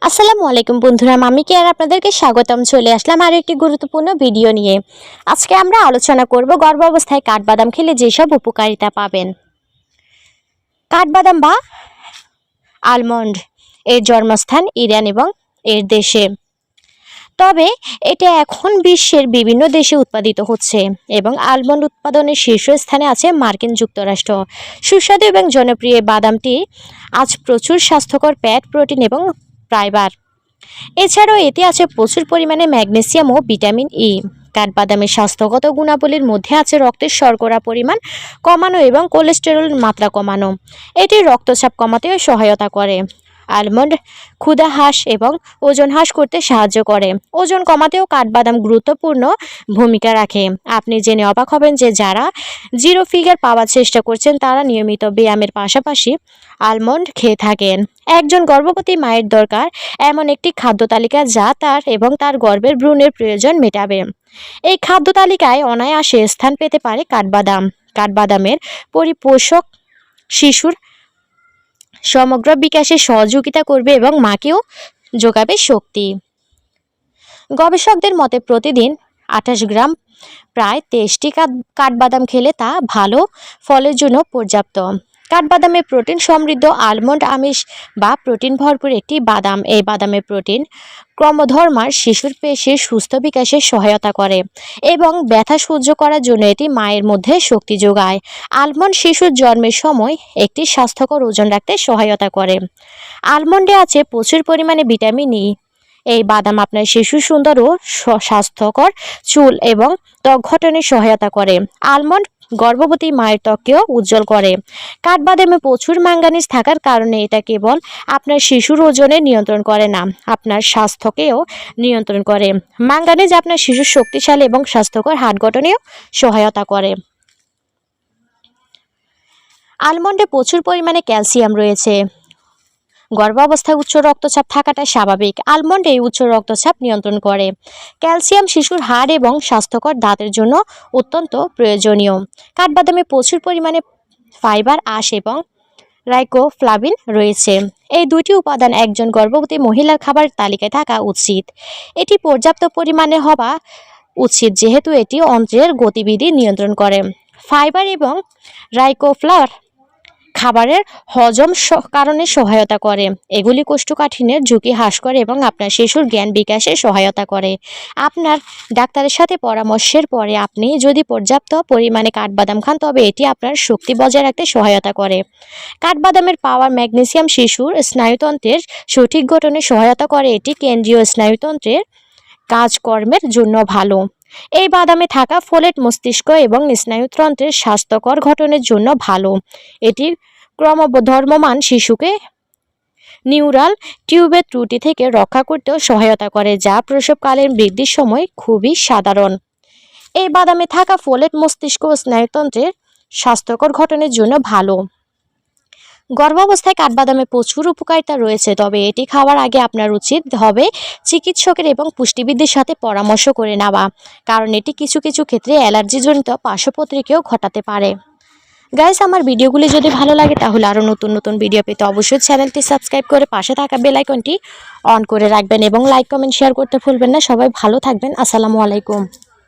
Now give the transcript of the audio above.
আসসালামু আলাইকুম বন্ধুরা, আমি কি আর আপনাদেরকে স্বাগতম। চলে আসলাম আরও একটি গুরুত্বপূর্ণ ভিডিও নিয়ে। আজকে আমরা আলোচনা করব গর্ভাবস্থায় কাঠবাদাম খেলে যেসব উপকারিতা পাবেন। কাঠবাদাম বা আলমন্ড এর জন্মস্থান ইরান এবং এর দেশে, তবে এটা এখন বিশ্বের বিভিন্ন দেশে উৎপাদিত হচ্ছে এবং আলমন্ড উৎপাদনের শীর্ষস্থানে আছে মার্কিন যুক্তরাষ্ট্র। সুস্বাদু এবং জনপ্রিয় বাদামটি আজ প্রচুর স্বাস্থ্যকর ফ্যাট, প্রোটিন এবং ফাইবার। এছাড়াও এতে আছে প্রচুর পরিমাণে ম্যাগনেসিয়াম ও ভিটামিন ই। কাঠবাদামের স্বাস্থ্যগত গুণাবলীর মধ্যে আছে রক্তের শর্করা পরিমাণ কমানো এবং কোলেস্টেরল মাত্রা কমানো। এটি রক্তচাপ কমাতেও সহায়তা করে। আলমন্ড ক্ষুধা হ্রাস এবং ওজন হ্রাস করতে সাহায্য করে। ওজন কমাতেও কাঠবাদাম গুরুত্বপূর্ণ ভূমিকা রাখে। আপনি জেনে অবাক হবেন যে যারা জিরো ফিগার পাওয়ার চেষ্টা করছেন তারা নিয়মিত ব্যায়ামের পাশাপাশি আলমন্ড খেয়ে থাকেন। একজন গর্ভবতী মায়ের দরকার এমন একটি খাদ্য তালিকা যা তার এবং তার গর্ভের ভ্রূণের প্রয়োজন মেটাবে। এই খাদ্য তালিকায় অনায়াসে স্থান পেতে পারে কাঠবাদাম। কাঠবাদামের পরিপোষক শিশুর সমগ্র বিকাশে সহযোগিতা করবে এবং মাকেও যোগাবে শক্তি। গবেষকদের মতে প্রতিদিন 28 গ্রাম প্রায় 23টি কাঠবাদাম খেলে তা ভালো ফলের জন্য পর্যাপ্ত। কাঠবাদামে প্রোটিন সমৃদ্ধ আলমন্ড আমিষ বা প্রোটিন ভরপুর একটি বাদাম। এই বাদামে প্রোটিন ক্রমধর্মার শিশুর পেশির সুস্থ বিকাশে সহায়তা করে এবং ব্যথা সহ্য করার জন্য এটি মায়ের মধ্যে শক্তি যোগায়। আলমন্ড শিশুর জন্মের সময় একটি স্বাস্থ্যকর ওজন রাখতে সহায়তা করে। আলমন্ডে আছে প্রচুর পরিমাণে ভিটামিন ই। এই বাদাম আপনার শিশু সুন্দর ও স্বাস্থ্যকর চুল এবং ত্বক গঠনে সহায়তা করে। আলমন্ড গর্ভবতী মায়ের ত্বককেও উজ্জ্বল করে। কাঠবাদামে প্রচুর ম্যাঙ্গানিজ থাকার কারণে এটা কেবল আপনার শিশুর ওজনে নিয়ন্ত্রণ করে না, আপনার স্বাস্থ্যকেও নিয়ন্ত্রণ করে। ম্যাঙ্গানিজ আপনার শিশুর শক্তিশালী এবং স্বাস্থ্যকর হাড় গঠনেও সহায়তা করে। আলমন্ডে প্রচুর পরিমাণে ক্যালসিয়াম রয়েছে। গর্ভাবস্থায় উচ্চ রক্তচাপ থাকাটা স্বাভাবিক। আলমন্ড এই উচ্চ রক্তচাপ নিয়ন্ত্রণ করে। ক্যালসিয়াম শিশুর হাড় এবং স্বাস্থ্যকর দাঁতের জন্য অত্যন্ত প্রয়োজনীয়। কাঠবাদামে প্রচুর পরিমাণে ফাইবার, আঁশ এবং রাইবোফ্লাভিন রয়েছে। এই দুটি উপাদান একজন গর্ভবতী মহিলার খাবার তালিকায় থাকা উচিত। এটি পর্যাপ্ত পরিমাণে হওয়া উচিত যেহেতু এটি অন্ত্রের গতিবিধি নিয়ন্ত্রণ করে। ফাইবার এবং রাইবোফ্লাভিন খাবারের হজম কারণে সহায়তা করে। এগুলি কোষ্ঠকাঠিন্যের ঝুঁকি হ্রাস করে এবং আপনার শিশুর জ্ঞান বিকাশে সহায়তা করে। আপনার ডাক্তারের সাথে পরামর্শের পরে আপনি যদি পর্যাপ্ত পরিমাণে কাঠবাদাম খান তবে এটি আপনার শক্তি বজায় রাখতে সহায়তা করে। কাঠবাদামের পাওয়ার ম্যাগনেসিয়াম শিশুর স্নায়ুতন্ত্রের সঠিক গঠনে সহায়তা করে। এটি কেন্দ্রীয় স্নায়ুতন্ত্রের কাজকর্মের জন্য ভালো। এই বাদামে থাকা ফোলেট মস্তিষ্ক এবং স্নায়ুতন্ত্রের স্বাস্থ্যকর গঠনের জন্য ভালো। এটি ক্রমবর্ধমান শিশুকে নিউরাল টিউবের ত্রুটি থেকে রক্ষা করতেও সহায়তা করে, যা প্রসবকালীন বৃদ্ধির সময় খুবই সাধারণ। এই বাদামে থাকা ফোলেট মস্তিষ্ক ও স্নায়ুতন্ত্রের স্বাস্থ্যকর গঠনের জন্য ভালো। গর্ভাবস্থায় কাঠবাদামে প্রচুর উপকারিতা রয়েছে, তবে এটি খাওয়ার আগে আপনার উচিত হবে চিকিৎসকের এবং পুষ্টিবিদদের সাথে পরামর্শ করে নেওয়া, কারণ এটি কিছু কিছু ক্ষেত্রে অ্যালার্জিজনিত পার্শ্বপ্রতিক্রিয়াও ঘটাতে পারে। গাইস, আমার ভিডিওগুলি যদি ভালো লাগে তাহলে আরও নতুন নতুন ভিডিও পেতে অবশ্যই চ্যানেলটি সাবস্ক্রাইব করে পাশে থাকা বেল আইকনটি অন করে রাখবেন এবং লাইক, কমেন্ট, শেয়ার করতে ভুলবেন না। সবাই ভালো থাকবেন। আসসালামু আলাইকুম।